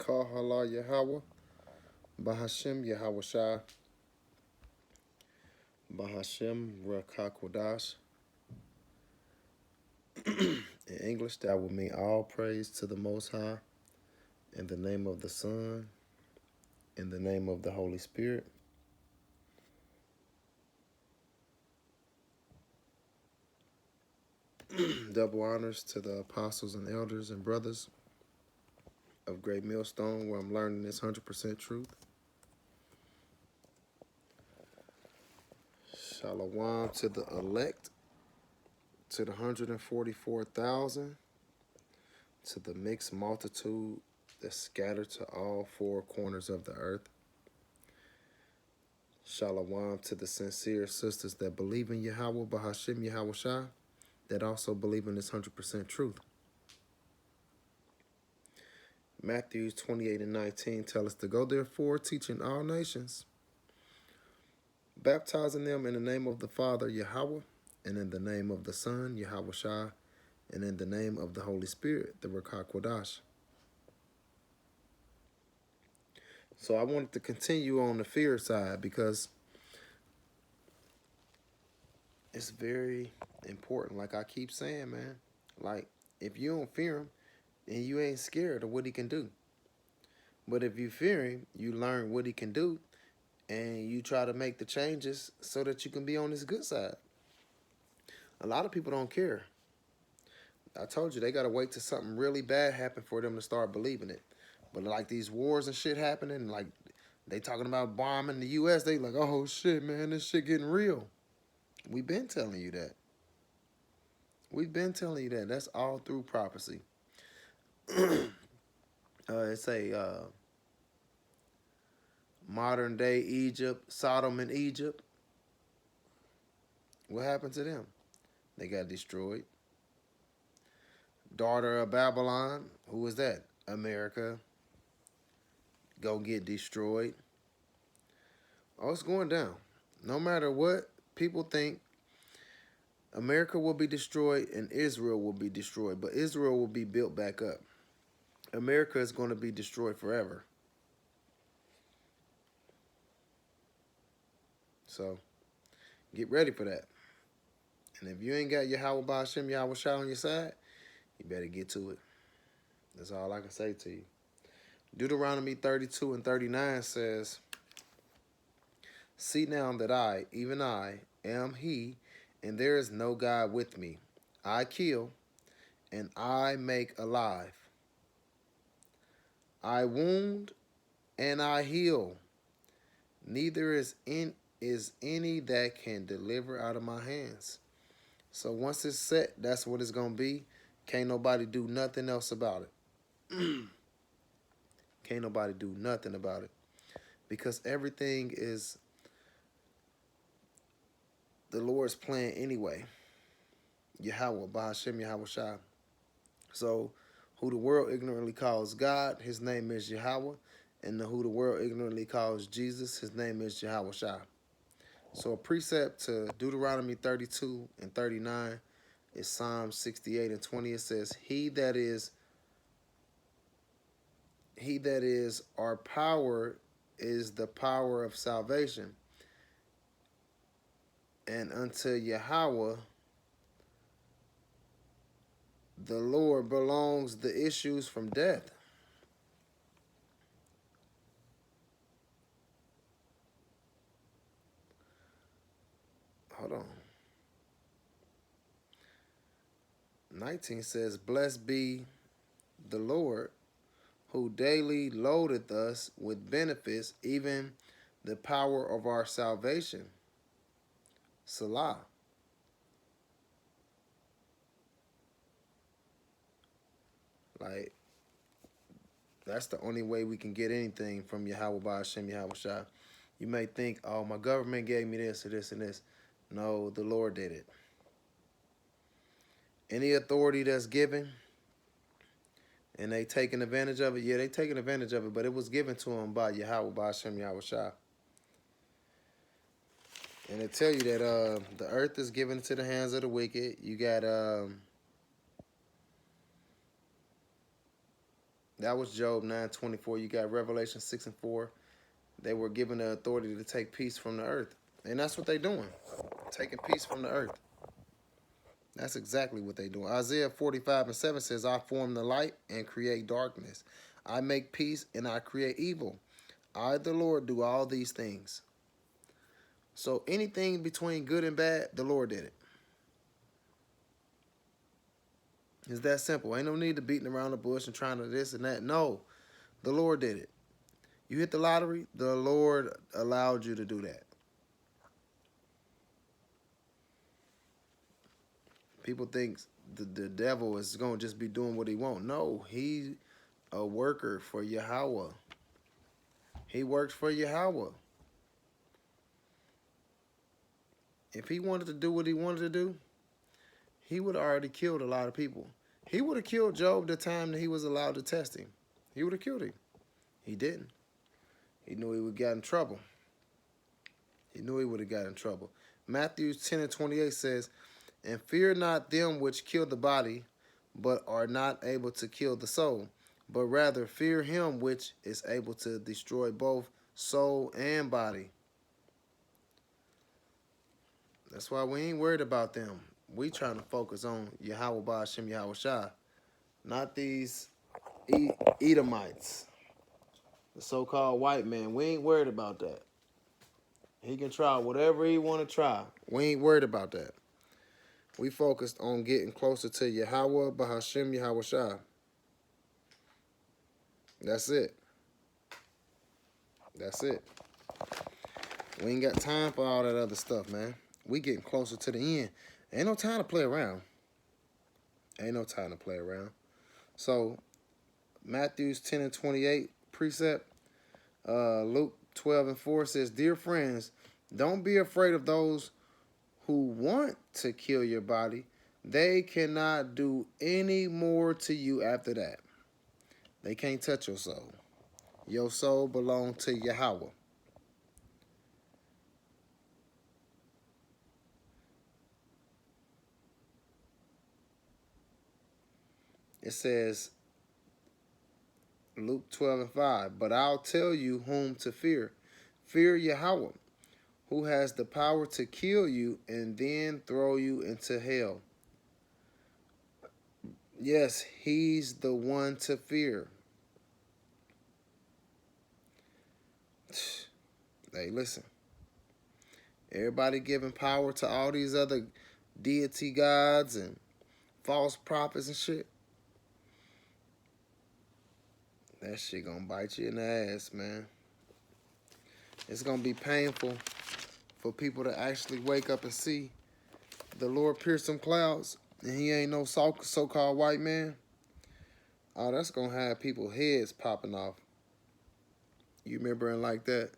Kahala Yahweh, Bahashem Yahweh Shai, Bahashem Rakakwadash. In English, that would mean all praise to the Most High, in the name of the Son, in the name of the Holy Spirit. Double honors to the apostles and elders and brothers of Great Millstone, where I'm learning this 100% truth. Shalom to the elect, to the 144,000, to the mixed multitude that's scattered to all four corners of the earth. Shalom to the sincere sisters that believe in Yahweh, Bahashem Yahweh Shai, that also believe in this 100% truth. Matthew 28:19 tell us to go therefore, teaching all nations, baptizing them in the name of the Father, Yahweh, and in the name of the Son, Yahweh Shai, and in the name of the Holy Spirit, the Ruach HaKodesh. So I wanted to continue on the fear side because it's very important. Like I keep saying, man, like if you don't fear him, then you ain't scared of what he can do. But if you fear him, you learn what he can do, and you try to make the changes so that you can be on his good side. A lot of people don't care. I told you, they got to wait till something really bad happen for them to start believing it. But like these wars and shit happening, like they talking about bombing the U.S., they like, oh shit, man, this shit getting real. We've been telling you that. We've been telling you that. That's all through prophecy. It's a modern day Egypt, Sodom and Egypt. What happened to them? They got destroyed. Daughter of Babylon, who was that? America. Go get destroyed. Oh, it's going down. No matter what people think, America will be destroyed and Israel will be destroyed, but Israel will be built back up. America is going to be destroyed forever. So get ready for that. And if you ain't got Yahweh Ba'ashem, Yahweh Shai on your side, you better get to it. That's all I can say to you. Deuteronomy 32:39 says, see now that I, even I, am he, and there is no God with me. I kill, and I make alive. I wound, and I heal. Neither is any that can deliver out of my hands. So once it's set, that's what it's going to be. Can't nobody do nothing else about it. Can't nobody do nothing about it. Because everything is the Lord's plan anyway. Yahweh, Bahashem, Yahweh Shai. So who the world ignorantly calls God, his name is Yahweh. And who the world ignorantly calls Jesus, his name is Yahweh Shai. So a precept to Deuteronomy 32:39 is Psalm 68:20. It says, He that is our power is the power of salvation. And unto Yahweh, the Lord, belongs the issues from death. Hold on. 19 says, Blessed be the Lord, who daily loadeth us with benefits, even the power of our salvation. Salah. Like, that's the only way we can get anything from Yahweh Ba'ashem, Yahweh Shai. You may think, oh, my government gave me this or this and this. No, the Lord did it. Any authority that's given and they taking advantage of it, yeah, they taking advantage of it, but it was given to them by Yahweh Ba'ashem, Yahweh Shai. And they tell you that the earth is given into the hands of the wicked. You got, That was Job 9:24. You got Revelation 6:4. They were given the authority to take peace from the earth. And that's what they're doing. Taking peace from the earth. That's exactly what they're doing. Isaiah 45:7 says, I form the light and create darkness. I make peace and I create evil. I, the Lord, do all these things. So anything between good and bad, the Lord did it. It's that simple. Ain't no need to beating around the bush and trying to this and that. No, the Lord did it. You hit the lottery, the Lord allowed you to do that. People think the devil is going to just be doing what he wants. No, he's a worker for Yahweh. He works for Yahweh. If he wanted to do what he wanted to do, he would have already killed a lot of people. He would have killed Job the time that he was allowed to test him. He would have killed him. He didn't. He knew he would get in trouble. He knew he would have got in trouble. Matthew 10:28 says, and fear not them which kill the body, but are not able to kill the soul, but rather fear him which is able to destroy both soul and body. That's why we ain't worried about them. We trying to focus on Yahweh Ba'ashem Yahweh Shai, not these Edomites, the so-called white man. We ain't worried about that. He can try whatever he want to try. We ain't worried about that. We focused on getting closer to Yahweh Ba'ashem Yahweh Shai. That's it. That's it. We ain't got time for all that other stuff, man. We getting closer to the end. Ain't no time to play around. Ain't no time to play around. So, Matthew 10:28 precept, Luke 12:4 says, dear friends, don't be afraid of those who want to kill your body. They cannot do any more to you after that. They can't touch your soul. Your soul belongs to Yahweh. It says, Luke 12:5, but I'll tell you whom to fear. Fear Yahweh, who has the power to kill you and then throw you into hell. Yes, he's the one to fear. Hey, listen. Everybody giving power to all these other deity gods and false prophets and shit. That shit gonna bite you in the ass, man. It's gonna be painful for people to actually wake up and see the Lord pierce some clouds and he ain't no so-called white man. Oh, that's gonna have people's heads popping off. You remembering like that?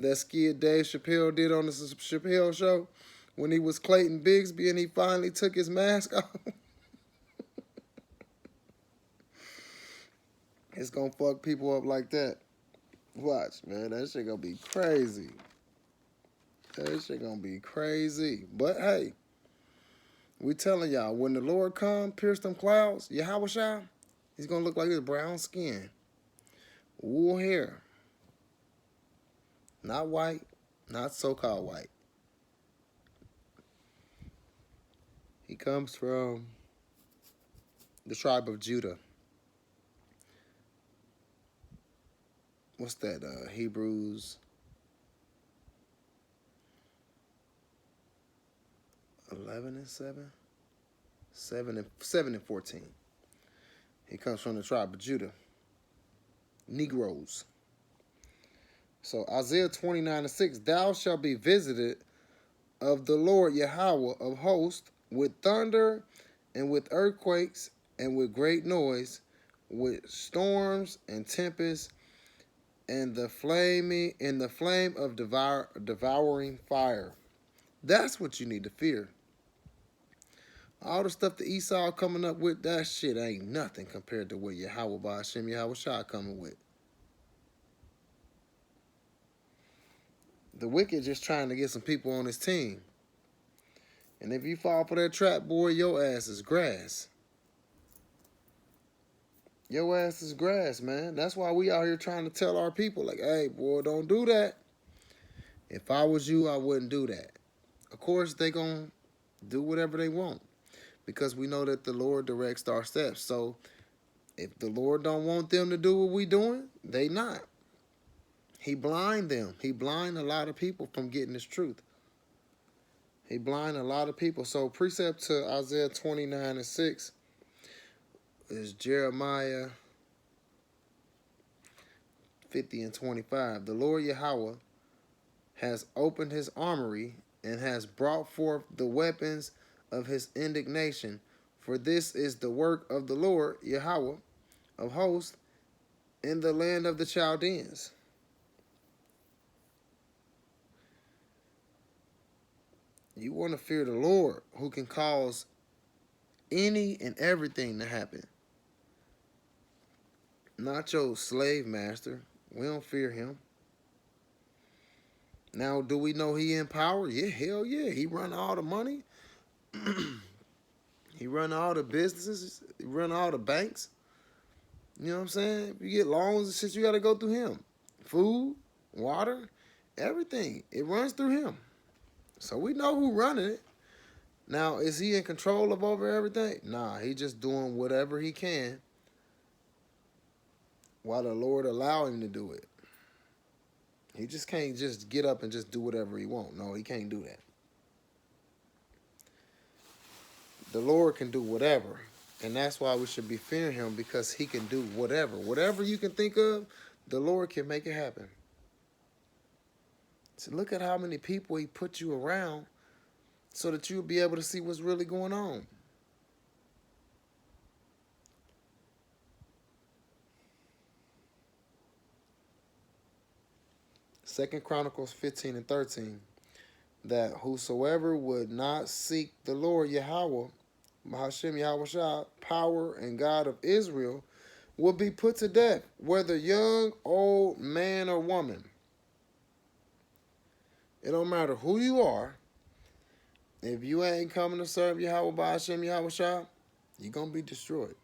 That skit Dave Chappelle did on the Chappelle show when he was Clayton Bigsby and he finally took his mask off. It's gonna fuck people up like that. Watch, man. That shit gonna be crazy. That shit gonna be crazy. But hey, we telling y'all, when the Lord come, pierce them clouds, Yahweh Shai, he's gonna look like his brown skin. Wool hair. Not white, not so-called white. He comes from the tribe of Judah. What's that? Hebrews 11:7? 7:14. He comes from the tribe of Judah. Negroes. So Isaiah 29:6, thou shalt be visited of the Lord Yahweh of hosts with thunder and with earthquakes and with great noise, with storms and tempests and the flame of devouring fire. That's what you need to fear. All the stuff that Esau coming up with, that shit ain't nothing compared to what Yahweh Ba'ashem Yahweh Shai coming with. The wicked just trying to get some people on his team. And if you fall for that trap, boy, your ass is grass. Your ass is grass, man. That's why we out here trying to tell our people, like, hey, boy, don't do that. If I was you, I wouldn't do that. Of course, they gonna do whatever they want because we know that the Lord directs our steps. So if the Lord don't want them to do what we doing, they not. He blind them. He blind a lot of people from getting this truth. He blind a lot of people. So precept to Isaiah 29:6 is Jeremiah 50:25. The Lord Yahweh has opened his armory and has brought forth the weapons of his indignation. For this is the work of the Lord Yahweh of hosts in the land of the Chaldeans. You want to fear the Lord who can cause any and everything to happen. Not your slave master. We don't fear him. Now, do we know he in power? Yeah, hell yeah. He run all the money. He run all the businesses. He run all the banks. You know what I'm saying? If you get loans and shit, you got to go through him. Food, water, everything. It runs through him. So we know who running it. Now, is he in control of over everything? Nah, he just doing whatever he can while the Lord allow him to do it. He just can't just get up and just do whatever he want. No, he can't do that. The Lord can do whatever. And that's why we should be fearing him, because he can do whatever. Whatever you can think of, the Lord can make it happen. So look at how many people he put you around so that you'll be able to see what's really going on. Second Chronicles 15:13, that whosoever would not seek the Lord Yahweh, Bahashem Yahweh Shah, power and God of Israel, will be put to death, whether young, old, man, or woman. It don't matter who you are. If you ain't coming to serve Yahweh Bahashem Yahweh Shah, you're going to be destroyed.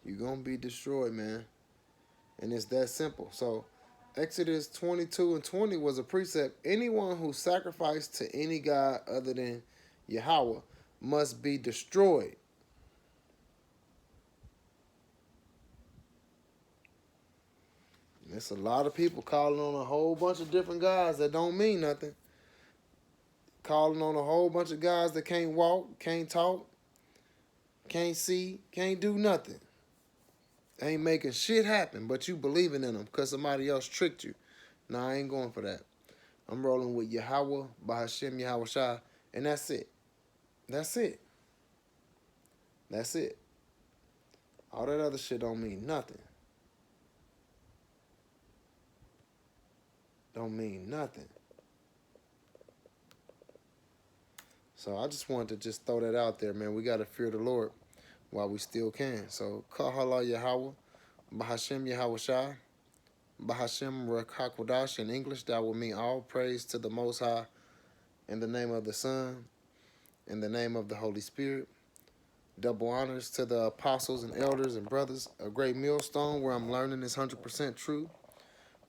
You're going to be destroyed, man. And it's that simple. So Exodus 22:20 was a precept. Anyone who sacrificed to any god other than Yahweh must be destroyed. There's a lot of people calling on a whole bunch of different gods that don't mean nothing. Calling on a whole bunch of guys that can't walk, can't talk, can't see, can't do nothing. Ain't making shit happen, but you believing in them because somebody else tricked you. Nah, I ain't going for that. I'm rolling with Yahweh, Bahashem Yahweh Shah, and that's it. That's it. That's it. All that other shit don't mean nothing. Don't mean nothing. So I just wanted to just throw that out there, man. We got to fear the Lord while we still can. So, Kahala Yahweh, Bahashem Yahweh Shah, Bahashem Rakakwadash in English, that will mean all praise to the Most High in the name of the Son, in the name of the Holy Spirit. Double honors to the apostles and elders and brothers, a great millstone where I'm learning is 100% true.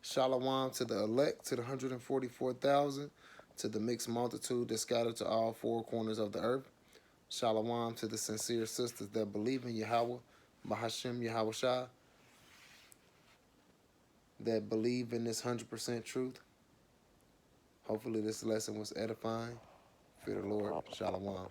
Shalom to the elect, to the 144,000, to the mixed multitude that scattered to all four corners of the earth. Shalom to the sincere sisters that believe in Yahweh, Bahashem Yahweh Shah, that believe in this 100% truth. Hopefully this lesson was edifying. Fear the Lord. Shalom.